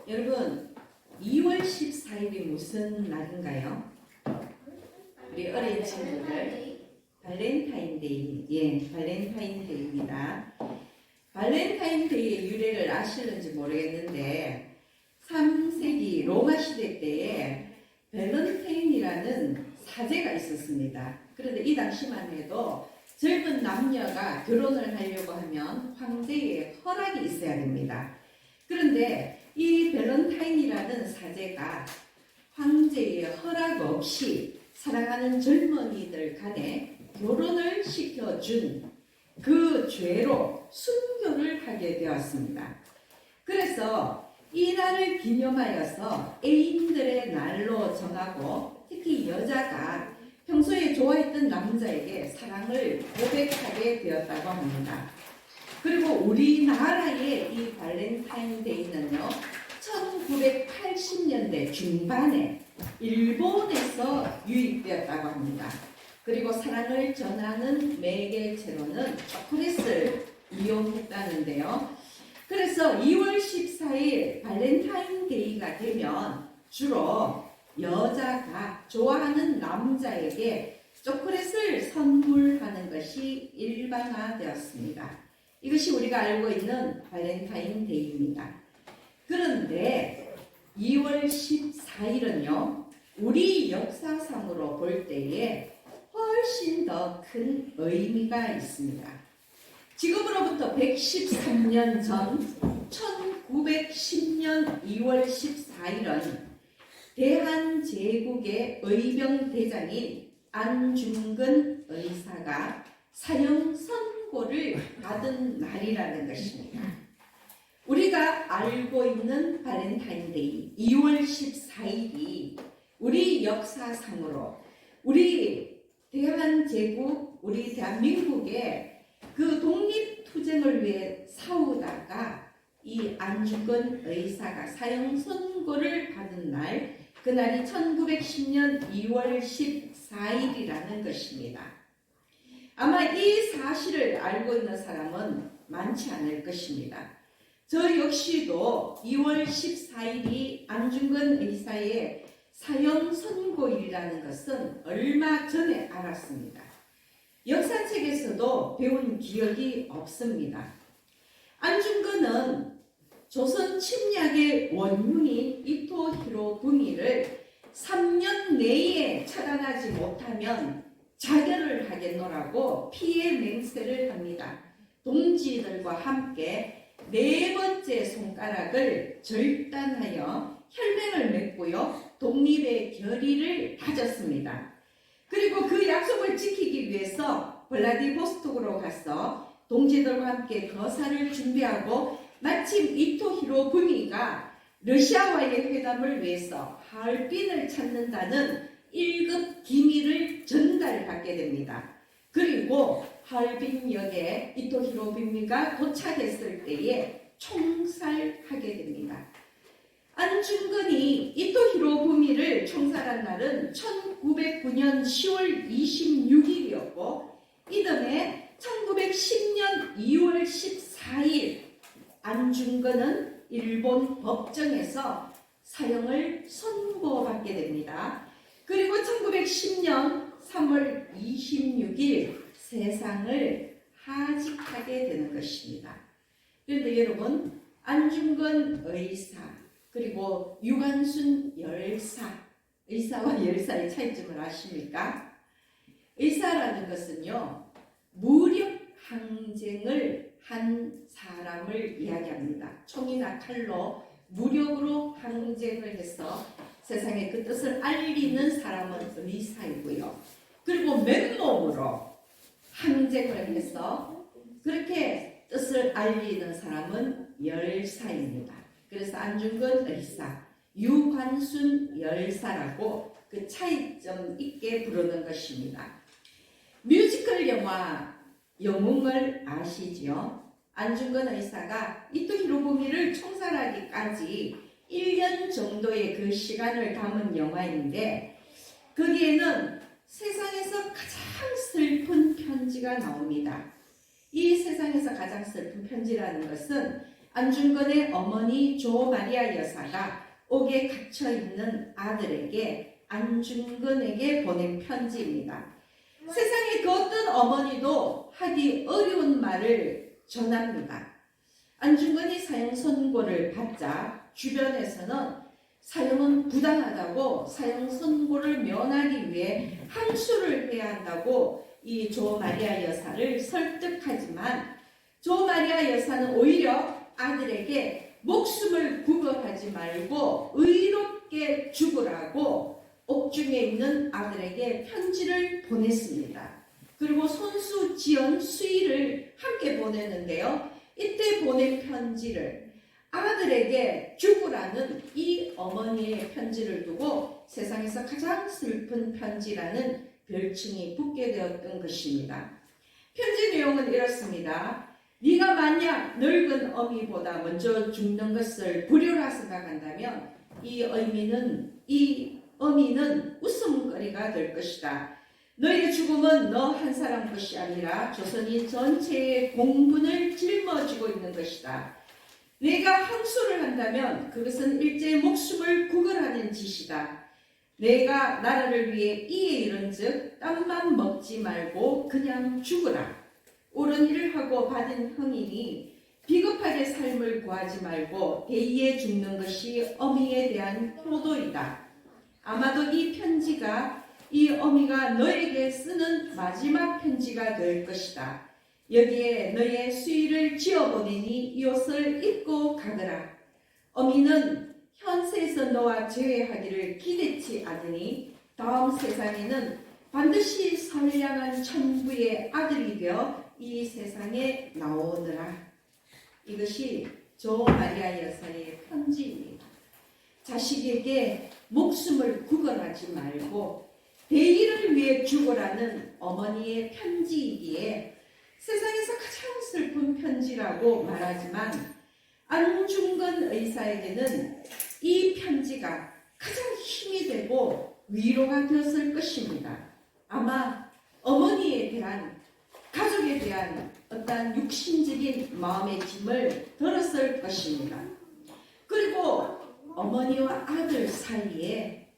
여러분, 2월 14일이 무슨 날인가요? 우리 어린 친구들 발렌타인데이, 발렌타인데이입니다. 발렌타인데이의 유래를 아시는지 모르겠는데 3세기 로마 시대 때에 발렌타인이라는 사제가 있었습니다. 그런데 이 당시만 해도 젊은 남녀가 결혼을 하려고 하면 황제의 허락이 있어야 됩니다. 그런데 이 발렌타인이라는 사제가 황제의 허락 없이 사랑하는 젊은이들 간에 결혼을 시켜준 그 죄로 순교를 하게 되었습니다. 그래서 이 날을 기념하여서 애인들의 날로 정하고 특히 여자가 평소에 좋아했던 남자에게 사랑을 고백하게 되었다고 합니다. 그리고 우리나라의 이 발렌타인데이는요, 1980년대 중반에 일본에서 유입되었다고 합니다. 그리고 사랑을 전하는 매개체로는 초콜릿을 이용했다는데요. 그래서 2월 14일 발렌타인데이가 되면 주로 여자가 좋아하는 남자에게 초콜릿을 선물하는 것이 일반화되었습니다. 이것이 우리가 알고 있는 발렌타인데이입니다. 그런데 2월 14일은요, 우리 역사상으로 볼 때에 훨씬 더 큰 의미가 있습니다. 지금으로부터 113년 전 1910년 2월 14일은 대한제국의 의병대장인 안중근 의사가 사형 선고를 받은 날이라는 것입니다. 우리가 알고 있는 발렌타인데이 2월 14일이 우리 역사상으로 우리 대한제국, 우리 대한민국의 그 독립투쟁을 위해 싸우다가 이 안중근 의사가 사형 선고를 받은 날, 그날이 1910년 2월 14일이라는 것입니다. 아마 이 사실을 알고 있는 사람은 많지 않을 것입니다. 저 역시도 2월 14일이 안중근 의사의 사형 선고일이라는 것은 얼마 전에 알았습니다. 역사책에서도 배운 기억이 없습니다. 안중근은 조선 침략의 원흉인 이토 히로부미를 3년 내에 처단하지 못하면 자결을 하겠노라고 피해 맹세를 합니다. 동지들과 함께 4번째 손가락을 절단하여 혈맹을 맺고요, 독립의 결의를 다졌습니다. 그리고 그 약속을 지키기 위해서 블라디보스톡으로 가서 동지들과 함께 거사를 준비하고 마침 이토 히로부미가 러시아와의 회담을 위해서 하얼빈을 찾는다는 1급 기밀을 전달받게 됩니다. 그리고 하얼빈역에 이토 히로부미가 도착했을 때에 총살하게 됩니다. 안중근이 이토 히로부미를 총살한 날은 1909년 10월 26일이었고 이듬해 1910년 2월 14일 안중근은 일본 법정에서 사형을 선고받게 됩니다. 그리고 1910년 3월 26일 세상을 하직하게 되는 것입니다. 그런데 여러분, 안중근 의사 그리고 유관순 열사, 의사와 열사의 차이점을 아십니까? 의사라는 것은요, 무력 항쟁을 한 사람을 이야기합니다. 총이나 칼로 무력으로 항쟁을 해서 세상에 그 뜻을 알리는 사람은 의사이고요. 그리고 맨몸으로 항쟁을 해서 그렇게 뜻을 알리는 사람은 열사입니다. 그래서 안중근 의사, 유관순 열사라고 그 차이점 있게 부르는 것입니다. 뮤지컬 영화 영웅을 아시죠? 안중근 의사가 이토 히로부미를 총살하기까지 1년 정도의 그 시간을 담은 영화인데 거기에는 세상에서 가장 슬픈 편지가 나옵니다. 이 세상에서 가장 슬픈 편지라는 것은 안중근의 어머니 조마리아 여사가 옥에 갇혀있는 아들에게 안중근에게 보낸 편지입니다. 세상에 그 어떤 어머니도 하기 어려운 말을 전합니다. 안중근이 사형 선고를 받자 주변에서는 사형은 부당하다고 사형 선고를 면하기 위해 항소를 해야 한다고 이 조마리아 여사를 설득하지만 조마리아 여사는 오히려 아들에게 목숨을 구걸하지 말고 의롭게 죽으라고 옥중에 있는 아들에게 편지를 보냈습니다. 그리고 손수, 지연, 수의를 함께 보냈는데요. 이때 보낸 편지를 아들에게 죽으라는 이 어머니의 편지를 두고 세상에서 가장 슬픈 편지라는 별칭이 붙게 되었던 것입니다. 편지 내용은 이렇습니다. 네가 만약 늙은 어미보다 먼저 죽는 것을 불효라 생각한다면 이 어미는 웃음거리가 될 것이다. 너의 죽음은 너 한 사람 것이 아니라 조선인 전체의 공분을 짊어지고 있는 것이다. 내가 항소를 한다면 그것은 일제의 목숨을 구걸하는 짓이다. 내가 나라를 위해 이에 이른즉 땀만 먹지 말고 그냥 죽으라. 옳은 일을 하고 받은 형이니 비겁하게 삶을 구하지 말고 대의에 죽는 것이 어미에 대한 효도이다. 아마도 이 편지가 이 어미가 너에게 쓰는 마지막 편지가 될 것이다. 여기에 너의 수의를 지어보내니 이 옷을 입고 가거라. 어미는 현세에서 너와 재회하기를 기대치 않으니 다음 세상에는 반드시 선량한 천부의 아들이 되어 이 세상에 나오느라. 이것이 조마리아 여사의 편지입니다. 자식에게 목숨을 구걸하지 말고 대의를 위해 죽으라는 어머니의 편지이기에 세상에서 가장 슬픈 편지라고 말하지만 안중근 의사에게는 이 편지가 가장 힘이 되고 위로가 되었을 것입니다. 아마 어머니에 대한, 가족에 대한 어떤 육신적인 마음의 짐을 덜었을 것입니다. 그리고 어머니와 아들 사이에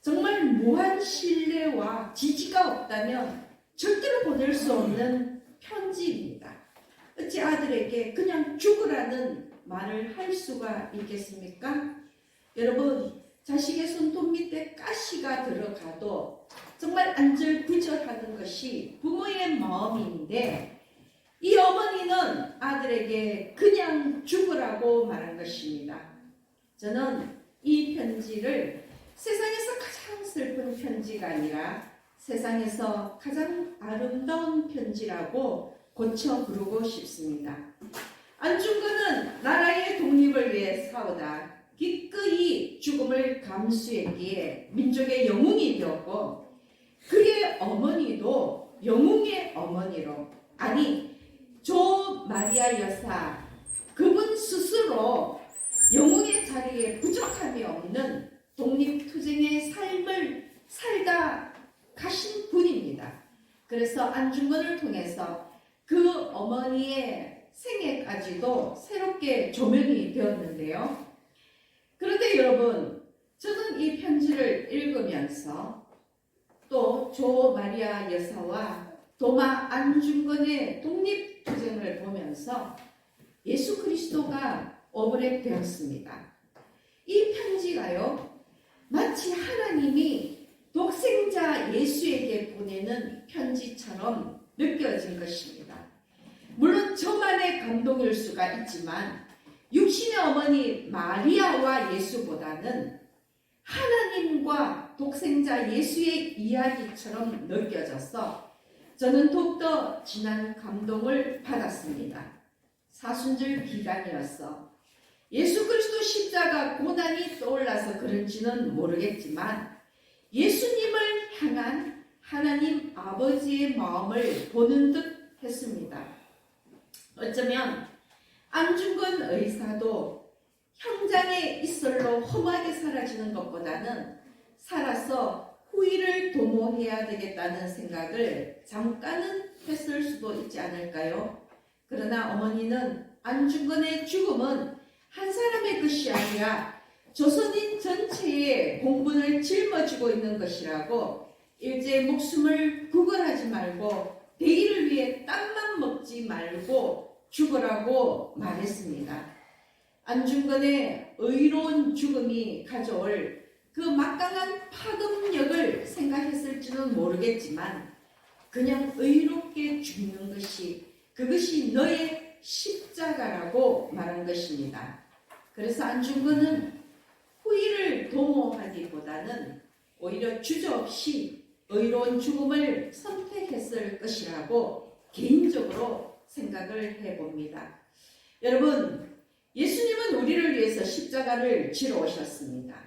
정말 무한 신뢰와 지지가 없다면 절대로 보낼 수 없는 편지입니다. 어찌 아들에게 그냥 죽으라는 말을 할 수가 있겠습니까? 여러분, 자식의 손톱 밑에 가시가 들어가도 정말 안절부절하는 것이 부모의 마음인데 이 어머니는 아들에게 그냥 죽으라고 말한 것입니다. 저는 이 편지를 세상에서 가장 슬픈 편지가 아니라 세상에서 가장 아름다운 편지라고 고쳐 부르고 싶습니다. 안중근은 나라의 독립을 위해 싸우다 기꺼이 죽음을 감수했기에 민족의 영웅이 되었고 그의 어머니도 영웅의 어머니로, 아니 조마리아 여사 그분 스스로 영웅의 자리에 부족함이 없는 독립투쟁의 삶을 살다 가신 분입니다. 그래서 안중근을 통해서 그 어머니의 생애까지도 새롭게 조명이 되었는데요. 그런데 여러분, 저는 이 편지를 읽으면서 또 조마리아 여사와 도마 안중근의 독립투쟁을 보면서 예수 그리스도가 오브랩되었습니다. 이 편지가요, 마치 하나님이 독생자 예수에게 보내는 편지처럼 느껴진 것입니다. 물론 저만의 감동일 수가 있지만 육신의 어머니 마리아와 예수보다는 하나님과 독생자 예수의 이야기처럼 느껴져서 저는 더욱더 진한 감동을 받았습니다. 사순절 기간이어서 예수 그리스도 십자가 고난이 떠올라서 그런지는 모르겠지만 예수님을 향한 하나님 아버지의 마음을 보는 듯 했습니다. 어쩌면 안중근 의사도 형장의 이슬로 험하게 사라지는 것보다는 살아서 후일을 도모해야 되겠다는 생각을 잠깐은 했을 수도 있지 않을까요? 그러나 어머니는 안중근의 죽음은 한 사람의 것이 아니라 조선인 전체의 공분을 짊어지고 있는 것이라고 일제의 목숨을 구걸하지 말고 대의를 위해 땀만 먹지 말고 죽으라고 말했습니다. 안중근의 의로운 죽음이 가져올 그 막강한 파급력을 생각했을지는 모르겠지만 그냥 의롭게 죽는 것이 그것이 너의 십자가라고 말한 것입니다. 그래서 안중근은 후일을 도모하기보다는 오히려 주저없이 의로운 죽음을 선택했을 것이라고 개인적으로 생각을 해봅니다. 여러분, 예수님은 우리를 위해서 십자가를 지러 오셨습니다.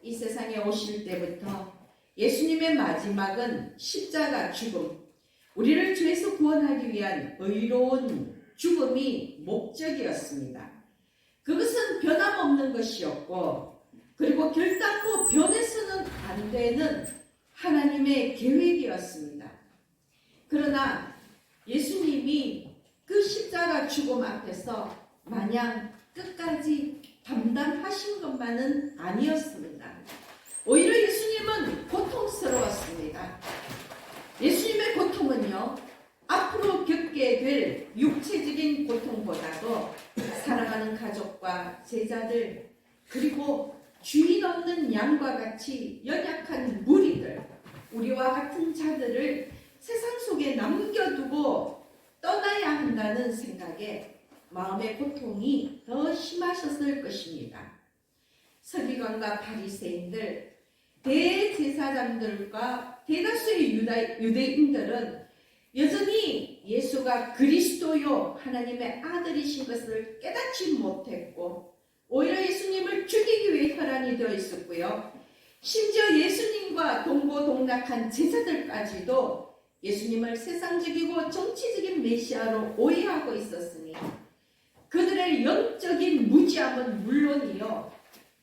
이 세상에 오실 때부터 예수님의 마지막은 십자가 죽음, 우리를 죄에서 구원하기 위한 의로운 죽음이 목적이었습니다. 그것은 변함없는 것이었고, 그리고 결단코 변해서는 안 되는 하나님의 계획이었습니다. 그러나 예수님이 그 십자가 죽음 앞에서 마냥 끝까지 담담하신 것만은 아니었습니다. 오히려 예수님은 고통스러웠습니다. 예수님의 고통은요, 앞으로 겪게 될 육체적인 고통보다도 사랑하는 가족과 제자들, 그리고 주인 없는 양과 같이 연약한 무리들, 우리와 같은 자들을 세상 속에 남겨두고 떠나야 한다는 생각에 마음의 고통이 더 심하셨을 것입니다. 서기관과 바리새인들, 대제사장들과 대다수의 유대인들은 여전히 예수가 그리스도요 하나님의 아들이신 것을 깨닫지 못했고 오히려 예수님을 죽이기 위해 혈안이 되어 있었고요. 심지어 예수님과 동고동락한 제자들까지도 예수님을 세상적이고 정치적인 메시아로 오해하고 있었으니 그들의 영적인 무지함은 물론이요,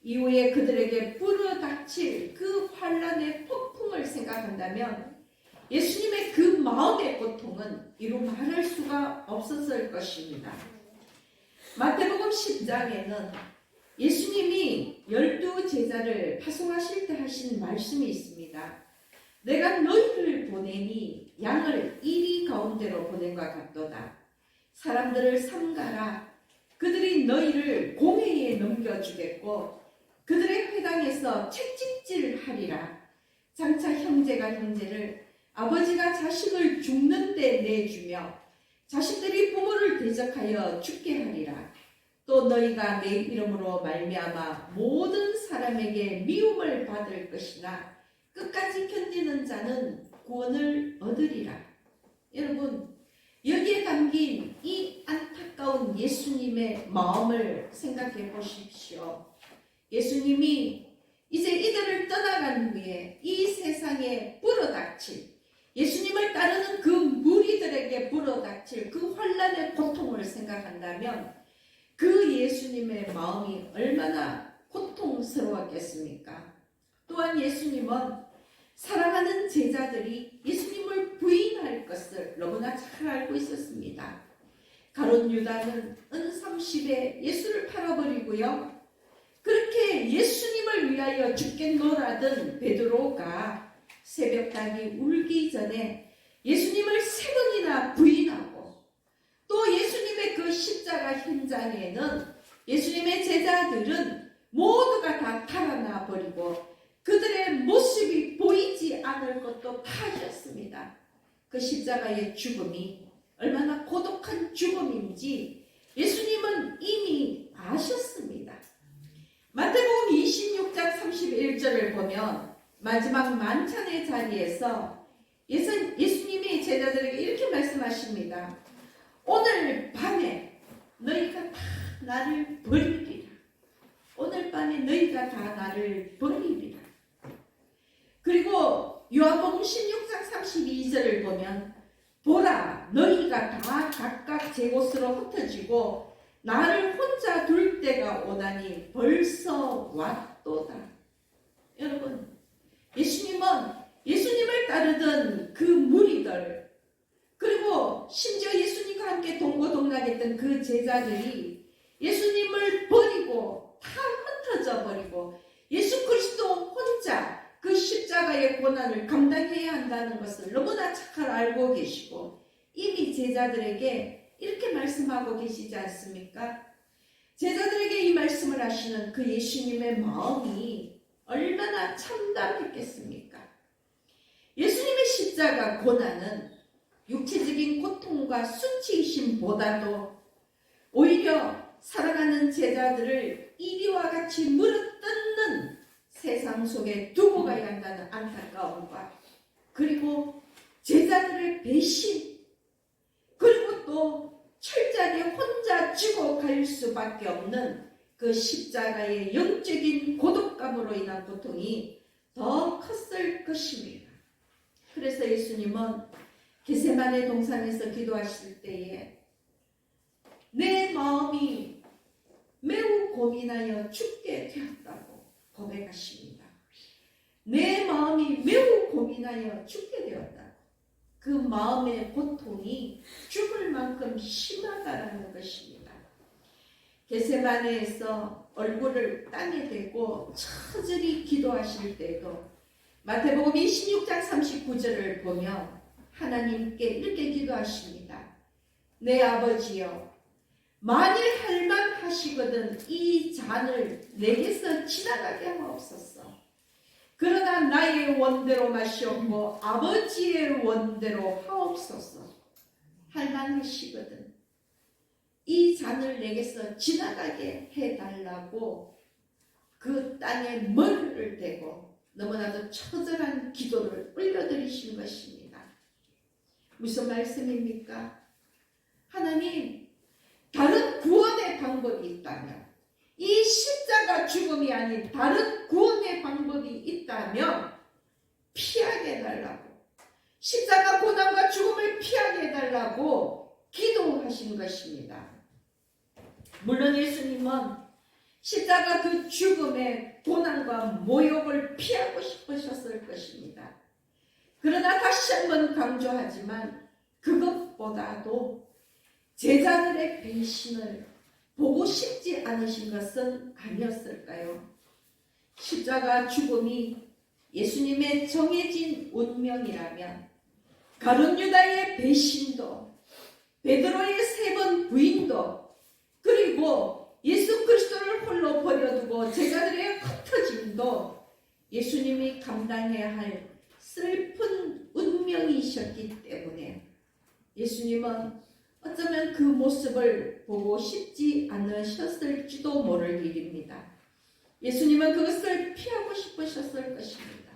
이후에 그들에게 불어닥칠 그 환란의 폭풍을 생각한다면 예수님의 그 마음의 고통은 이루 말할 수가 없었을 것입니다. 마태복음 10장에는 예수님이 12 제자를 파송하실 때 하신 말씀이 있습니다. 내가 너희를 보내니 양을 이리 가운데로 보낸과 같도다. 사람들을 삼가라. 그들이 너희를 공회에 넘겨주겠고 그들의 회당에서 채찍질하리라. 장차 형제가 형제를, 아버지가 자식을 죽는 데 내주며 자식들이 부모를 대적하여 죽게 하리라. 또 너희가 내 이름으로 말미암아 모든 사람에게 미움을 받을 것이나 끝까지 견디는 자는 구원을 얻으리라. 여러분, 여기에 담긴 이 안타까운 예수님의 마음을 생각해 보십시오. 예수님이 이제 이들을 떠나간 후에 이 세상에 불어닥칠, 예수님을 따르는 그 무리들에게 불어닥칠 그 환란의 고통을 생각한다면 그 예수님의 마음이 얼마나 고통스러웠겠습니까? 또한 예수님은 사랑하는 제자들이 예수님을 부인할 것을 너무나 잘 알고 있었습니다. 가룟 유다는 은30에 예수를 팔아버리고요, 그렇게 예수님을 위하여 죽겠노라던 베드로가 새벽닭이 울기 전에 예수님을 3번이나 부인하고, 또 예수님의 그 십자가 현장에는 예수님의 제자들은 모두가 다 달아나 버리고 그들의 모습이 보이지 않을 것도 파였습니다. 그 십자가의 죽음이 얼마나 고독한 죽음인지 예수님은 이미 아셨습니다. 마태복음 26장 31절을 보면 마지막 만찬의 자리에서 예수님이 제자들에게 이렇게 말씀하십니다. 오늘 밤에 너희가 다 나를 버리리라. 오늘 밤에 너희가 다 나를 버리리라. 그리고 요한복음 16장 32절을 보면 보라, 너희가 다 각각 제 곳으로 흩어지고 나를 혼자 둘 때가 오다니 벌써 왔도다. 여러분, 예수님을 따르던 그 무리들, 그리고 심지어 예수님과 함께 함께 동고동락했던 그 제자들이 예수님을 버리고 다 흩어져 버리고 예수 그리스도 혼자 그 십자가의 고난을 감당해야 한다는 것을 너무나 잘 알고 계시고 이미 제자들에게 이렇게 말씀하고 계시지 않습니까? 제자들에게 이 말씀을 하시는 그 예수님의 마음이 얼마나 참담했겠습니까? 예수님의 십자가 고난은 육체적인 고통과 수치심보다도 오히려 사랑하는 제자들을 이리와 같이 물어뜯는 세상 속에 두고 가야 한다는 안타까움과 그리고 제자들의 배신 그리고 또 철저하게 혼자 죽어갈 수밖에 없는 그 십자가의 영적인 고독감으로 인한 고통이 더 컸을 것입니다. 그래서 예수님은 겟세마네 동산에서 기도하실 때에 내 마음이 매우 고민하여 죽게 되었다고 고백하십니다. 내 마음이 매우 고민하여 죽게 되었다고. 그 마음의 고통이 죽을 만큼 심하다라는 것입니다. 겟세마네에서 얼굴을 땅에 대고 처절히 기도하실 때도 마태복음 26장 39절을 보면 하나님께 이렇게 기도하십니다. 내 아버지여 만일 할만하시거든 이 잔을 내게서 지나가게 하옵소서. 그러나 나의 원대로 마시옵고 아버지의 원대로 하옵소서. 할만하시거든 이 잔을 내게서 지나가게 해달라고 그 땅에 머리를 대고 너무나도 처절한 기도를 올려드리신 것입니다. 무슨 말씀입니까? 하나님, 다른 구원의 방법이 있다면 이 십자가 죽음이 아닌 다른 구원의 방법이 있다면 피하게 해달라고 십자가 고난과 죽음을 피하게 해달라고 기도하신 것입니다. 물론 예수님은 십자가 그 죽음의 고난과 모욕을 피하고 싶으셨을 것입니다. 그러나 다시 한번 강조하지만 그것보다도 제자들의 배신을 보고 싶지 않으신 것은 아니었을까요? 십자가 죽음이 예수님의 정해진 운명이라면 가룟 유다의 배신도 베드로의 3번 부인도 그리고 예수 그리스도를 홀로 버려두고 제자들의 흩어짐도 예수님이 감당해야 할 슬픈 운명이셨기 때문에 예수님은 어쩌면 그 모습을 보고 싶지 않으셨을지도 모를 일입니다. 예수님은 그것을 피하고 싶으셨을 것입니다.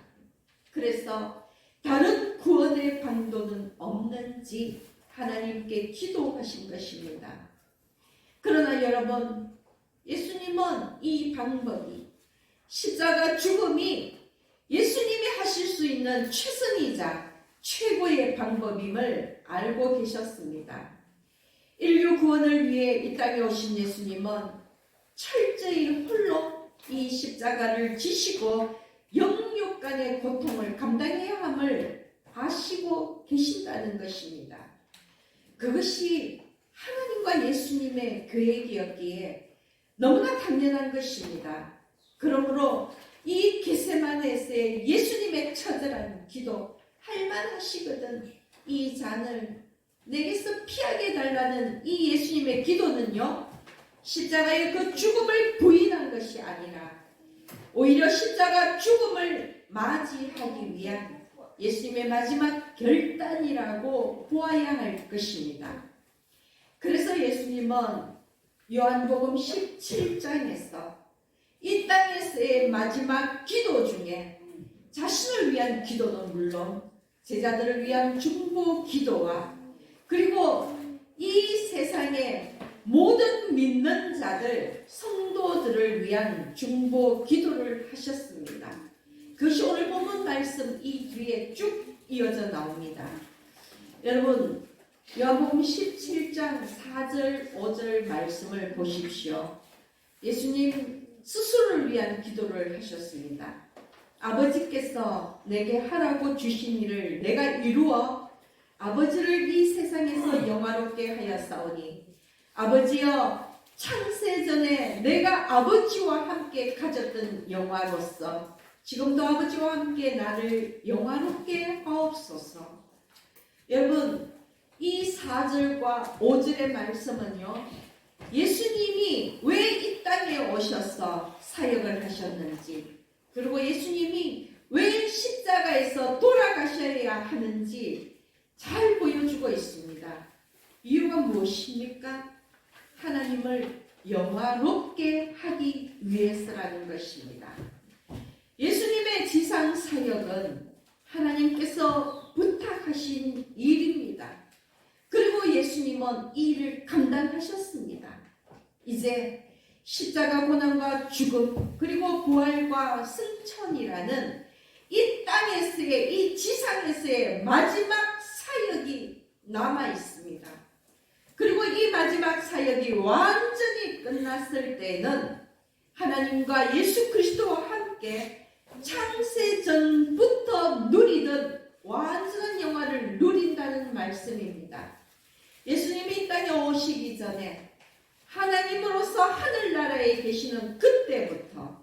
그래서 다른 구원의 방도는 없는지 하나님께 기도하신 것입니다. 그러나 여러분, 예수님은 이 방법이 십자가 죽음이 예수님이 하실 수 있는 최선이자 최고의 방법임을 알고 계셨습니다. 인류 구원을 위해 이 땅에 오신 예수님은 철저히 홀로 이 십자가를 지시고 영육간의 고통을 감당해야 함을 아시고 계신다는 것입니다. 그것이 하나님과 예수님의 계획이었기에 너무나 당연한 것입니다. 그러므로 이 겟세마네에서의 예수님의 처절한 기도, 할만하시거든 이 잔을 내게서 피하게 해달라는 이 예수님의 기도는요, 십자가의 그 죽음을 부인한 것이 아니라 오히려 십자가 죽음을 맞이하기 위한 예수님의 마지막 결단이라고 보아야 할 것입니다. 그래서 예수님은 요한복음 17장에서 이 땅에서의 마지막 기도 중에 자신을 위한 기도는 물론 제자들을 위한 중보 기도와 그리고 이 세상의 모든 믿는 자들, 성도들을 위한 중보 기도를 하셨습니다. 그것이 오늘 본문 말씀 이 뒤에 쭉 이어져 나옵니다. 여러분, 요한복음 17장 4절, 5절 말씀을 보십시오. 예수님 스스로를 위한 기도를 하셨습니다. 아버지께서 내게 하라고 주신 일을 내가 이루어 아버지를 이 세상에 세상에서 영화롭게 하였사오니 아버지여 창세전에 내가 아버지와 함께 가졌던 영화로서 지금도 아버지와 함께 나를 영화롭게 하옵소서. 여러분, 이 4절과 5절의 말씀은요, 예수님이 왜 이 땅에 오셔서 사역을 하셨는지, 그리고 예수님이 왜 십자가에서 돌아가셔야 하는지 잘 보여주고 있습니다. 이유가 무엇입니까? 하나님을 영화롭게 하기 위해서라는 것입니다. 예수님의 지상 사역은 하나님께서 부탁하신 일입니다. 그리고 예수님은 이 일을 감당하셨습니다. 이제 십자가 고난과 죽음 그리고 부활과 승천이라는 이 땅에서의, 이 지상에서의 마지막 사역이 남아 있습니다. 그리고 이 마지막 사역이 완전히 끝났을 때는 하나님과 예수 그리스도와 함께 창세 전부터 누리던 완전한 영화를 누린다는 말씀입니다. 예수님이 이 땅에 오시기 전에 하나님으로서 하늘나라에 계시는 그때부터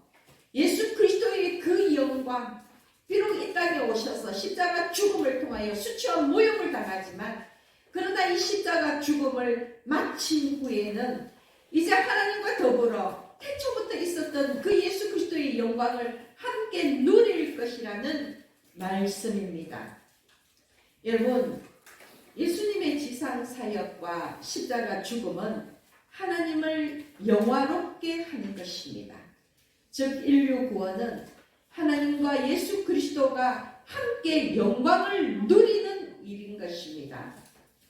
예수 그리스도의 그 영광, 비록 이 땅에 오셔서 십자가 죽음을 통하여 수치와 모욕을 당하지만 그러나 이 십자가 죽음을 마친 후에는 이제 하나님과 더불어 태초부터 있었던 그 예수 그리스도의 영광을 함께 누릴 것이라는 말씀입니다. 여러분, 예수님의 지상 사역과 십자가 죽음은 하나님을 영화롭게 하는 것입니다. 즉 인류 구원은 하나님과 예수 그리스도가 함께 영광을 누리는 일인 것입니다.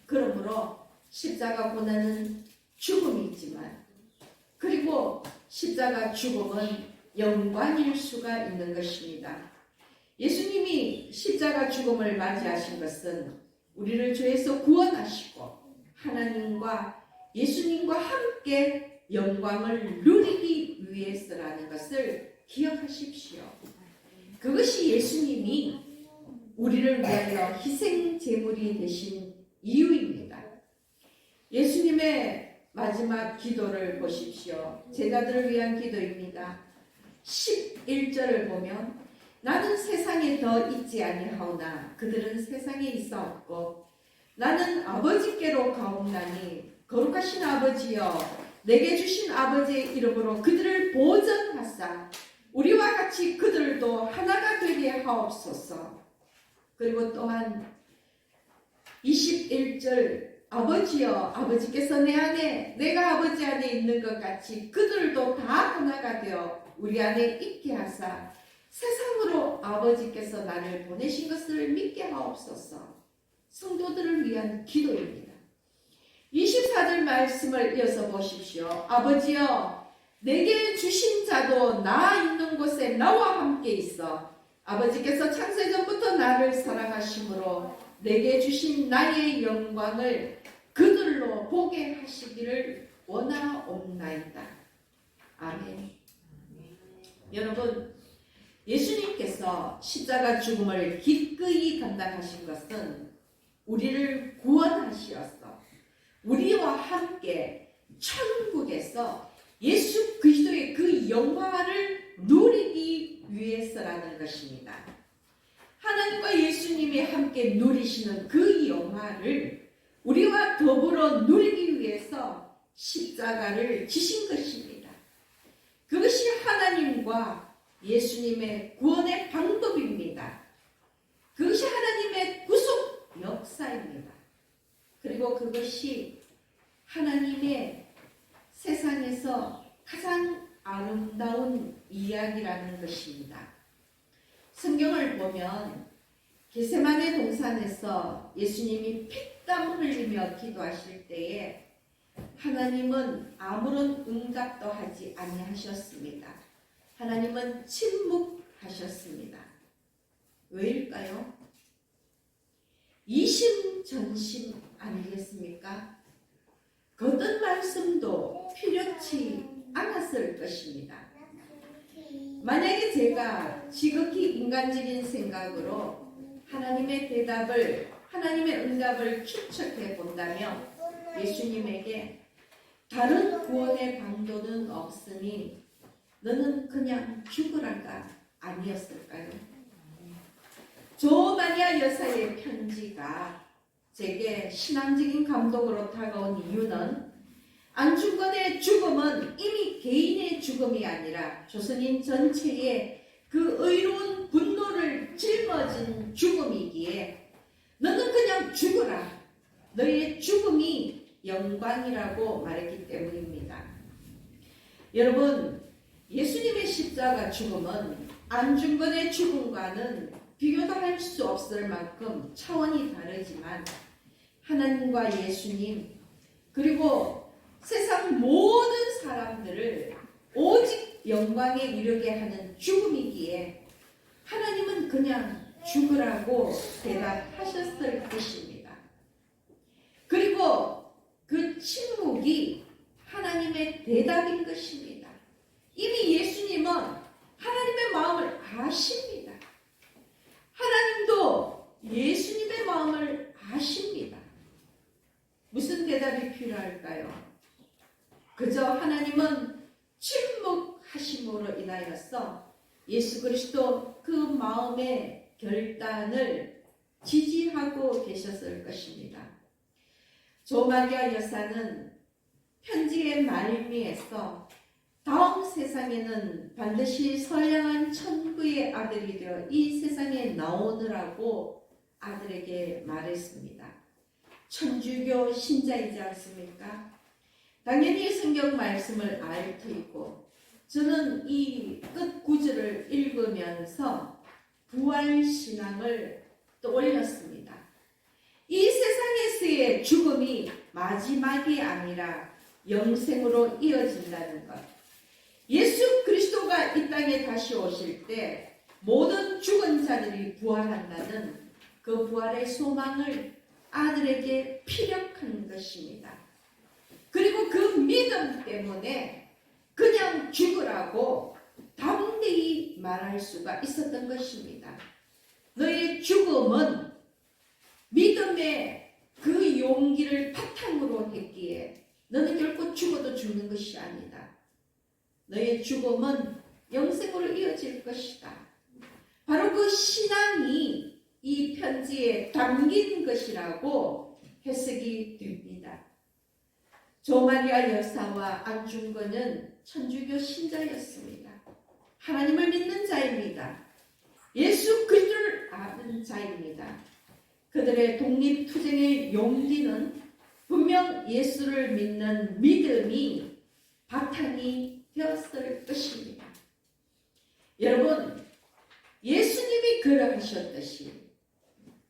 그러므로 십자가 고난은 죽음이지만 그리고 십자가 죽음은 영광일 수가 있는 것입니다. 예수님이 십자가 죽음을 맞이하신 것은 우리를 죄에서 구원하시고 하나님과 예수님과 함께 영광을 누리기 위해서라는 것을 기억하십시오. 그것이 예수님이 우리를 위하여 희생 제물이 되신 이유입니다. 예수님의 마지막 기도를 보십시오. 제자들을 위한 기도입니다. 11절을 보면 나는 세상에 더 있지 아니하오나 그들은 세상에 있사옵고 나는 아버지께로 가옵나니 거룩하신 아버지여 내게 주신 아버지의 이름으로 그들을 보전하사 우리와 같이 그들도 하나가 되게 하옵소서. 그리고 또한 21절 아버지여 아버지께서 내 안에 내가 아버지 안에 있는 것 같이 그들도 다 하나가 되어 우리 안에 있게 하사 세상으로 아버지께서 나를 보내신 것을 믿게 하옵소서. 성도들을 위한 기도입니다. 24절 말씀을 이어서 보십시오. 아버지여 내게 주신 자도 나 있는 곳에 나와 함께 있어 아버지께서 창세전부터 나를 사랑하심으로 내게 주신 나의 영광을 그들로 보게 하시기를 원하옵나이다. 아멘. 여러분, 예수님께서 십자가 죽음을 기꺼이 감당하신 것은 우리를 구원하시어서 우리와 함께 천국에서 예수 그리스도의 그 영화를 누리기 위해서라는 것입니다. 하나님과 예수님이 함께 누리시는 그 영화를 우리와 더불어 누리기 위해서 십자가를 지신 것입니다. 그것이 하나님과 예수님의 구원의 방법입니다. 그것이 하나님의 구속 역사입니다. 그리고 그것이 하나님의 세상에서 가장 아름다운 이야기라는 것입니다. 성경을 보면 겟세마네 동산에서 예수님이 피땀 흘리며 기도하실 때에 하나님은 아무런 응답도 하지 아니하셨습니다. 하나님은 침묵하셨습니다. 왜일까요? 이심전심 아니겠습니까? 그 어떤 말씀도 필요치 않았을 것입니다. 만약에 제가 지극히 인간적인 생각으로 하나님의 대답을 하나님의 응답을 추측해 본다면 예수님에게 다른 구원의 방도는 없으니 너는 그냥 죽으라가 아니었을까요? 조마리아 여사의 편지가 제게 신앙적인 감동으로 다가온 이유는 안중근의 죽음은 이미 개인의 죽음이 아니라 조선인 전체의 그 의로운 분노를 짊어진 죽음이기에 너는 그냥 죽어라. 너의 죽음이 영광이라고 말했기 때문입니다. 여러분, 예수님의 십자가 죽음은 안중근의 죽음과는 비교도 할 수 없을 만큼 차원이 다르지만 하나님과 예수님 그리고 세상 모든 사람들을 오직 영광에 이르게 하는 죽음이기에 하나님은 그냥 죽으라고 대답하셨을 것입니다. 그리고 그 침묵이 하나님의 대답인 것입니다. 이미 예수님은 하나님의 마음을 아십니다. 하나님도 예수님의 마음을 아십니다. 무슨 대답이 필요할까요? 그저 하나님은 침묵하심으로 인하여서 예수 그리스도 그 마음의 결단을 지지하고 계셨을 것입니다. 조마리아 여사는 편지의 말미에서 다음 세상에는 반드시 선량한 천부의 아들이 되어 이 세상에 나오느라고 아들에게 말했습니다. 천주교 신자이지 않습니까? 당연히 성경 말씀을 알 터이고 저는 이 끝 구절을 읽으면서 부활신앙을 떠올렸습니다. 이 세상에서의 죽음이 마지막이 아니라 영생으로 이어진다는 것. 예수 그리스도가 이 땅에 다시 오실 때 모든 죽은 자들이 부활한다는 그 부활의 소망을 아들에게 피력한 것입니다. 그리고 그 믿음 때문에 그냥 죽으라고 담대히 말할 수가 있었던 것입니다. 너의 죽음은 믿음의 그 용기를 바탕으로 했기에 너는 결코 죽어도 죽는 것이 아니다. 너의 죽음은 영생으로 이어질 것이다. 바로 그 신앙이 이 편지에 담긴 것이라고 해석이 됩니다. 조마리아 여사와 안중근은 천주교 신자였습니다. 하나님을 믿는 자입니다. 예수 그리스도를 아는 자입니다. 그들의 독립투쟁의 용기는 분명 예수를 믿는 믿음이 바탕이 되었을 것입니다. 여러분, 예수님이 그러하셨듯이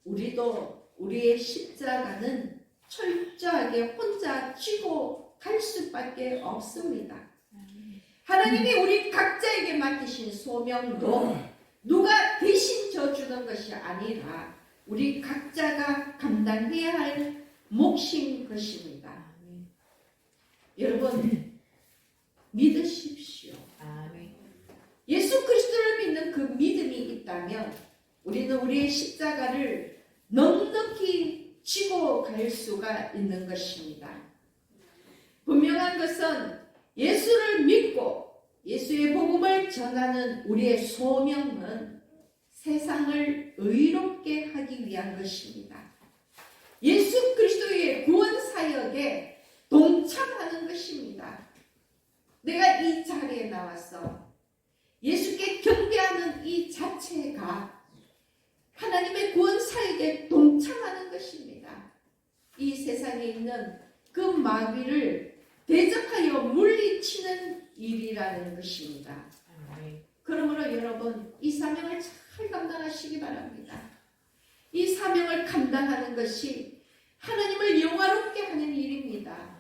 우리도 우리의 십자가는 철저하게 혼자 쥐고 갈 수밖에 없습니다. 하나님이 우리 각자에게 맡기신 소명도 누가 대신 져주는 것이 아니라 우리 각자가 감당해야 할 몫인 것입니다. 여러분, 믿으십시오. 예수 그리스도를 믿는 그 믿음이 있다면 우리는 우리의 십자가를 넉넉히 지고 갈 수가 있는 것입니다. 분명한 것은 예수를 믿고 예수의 복음을 전하는 우리의 소명은 세상을 의롭게 하기 위한 것입니다. 예수 그리스도의 구원 사역에 동참하는 것입니다. 내가 이 자리에 나와서 예수께 경배하는 이 자체가 하나님의 구원 사역에 동참하는 것입니다. 이 세상에 있는 그 마귀를 대적하여 물리치는 일이라는 것입니다. 그러므로 여러분, 이 사명을 잘 감당하시기 바랍니다. 이 사명을 감당하는 것이 하나님을 영화롭게 하는 일입니다.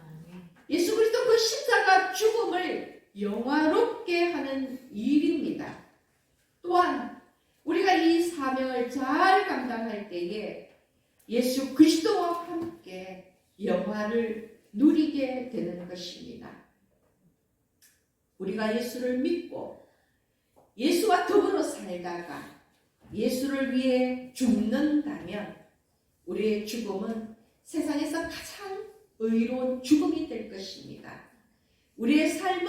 예수 그리스도 그 십자가 죽음을 영화롭게 하는 일입니다. 또한 우리가 이 사명을 잘 감당할 때에 예수 그리스도와 함께 영화를 누리게 되는 것입니다. 우리가 예수를 믿고 예수와 더불어 살다가 예수를 위해 죽는다면 우리의 죽음은 세상에서 가장 의로운 죽음이 될 것입니다. 우리의 삶은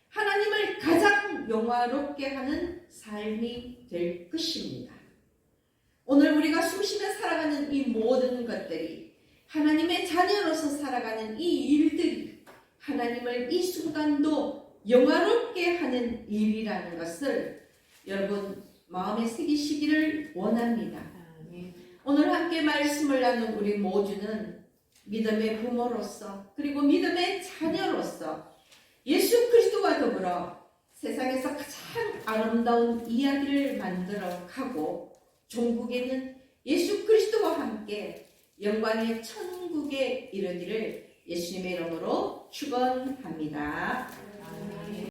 하나님을 가장 영화롭게 하는 삶이 될 것입니다. 오늘 우리가 숨쉬며 살아가는 이 모든 것들이, 하나님의 자녀로서 살아가는 이 일들이 하나님을 이 순간도 영화롭게 하는 일이라는 것을 여러분 마음에 새기시기를 원합니다. 오늘 함께 말씀을 나눈 우리 모두는 믿음의 부모로서, 그리고 믿음의 자녀로서 예수 그리스도와 더불어 세상에서 가장 아름다운 이야기를 만들어 가고, 종국에는 예수 그리스도와 함께 영광의 천국에 이르기를 예수님의 이름으로 축원합니다.